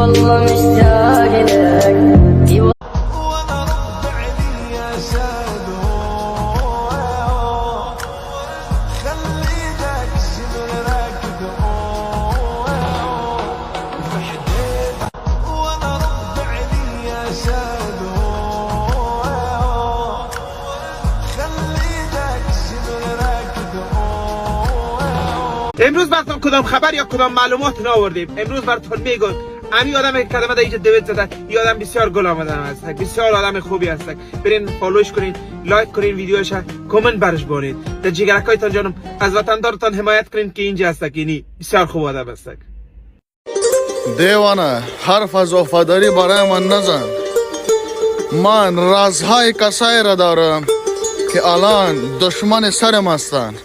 والله مشتاق لك وانا رد علي يا سادو خليتك الشمر راكد فحديت وانا رد علي يا سادو خليتك الشمر راكد امروز براتون کدام خبر یا کدام معلومات آوردیم. امروز براتون میگم همین آدم که کلمه اینجا دوید زده این آدم بسیار گل آمده هست، بسیار آدم خوبی هست. برین فالوش کنین، لایک کنین ویدیوش، کامنت برش بارید. در جیگرکایتان جانم از وطندارتان حمایت کنین که اینجا هست که اینی بسیار خوب آدم هست. دیوانه حرف از وفاداری برای من نزن. من رازهای کسایی را دارم که الان دشمن سرم هستند.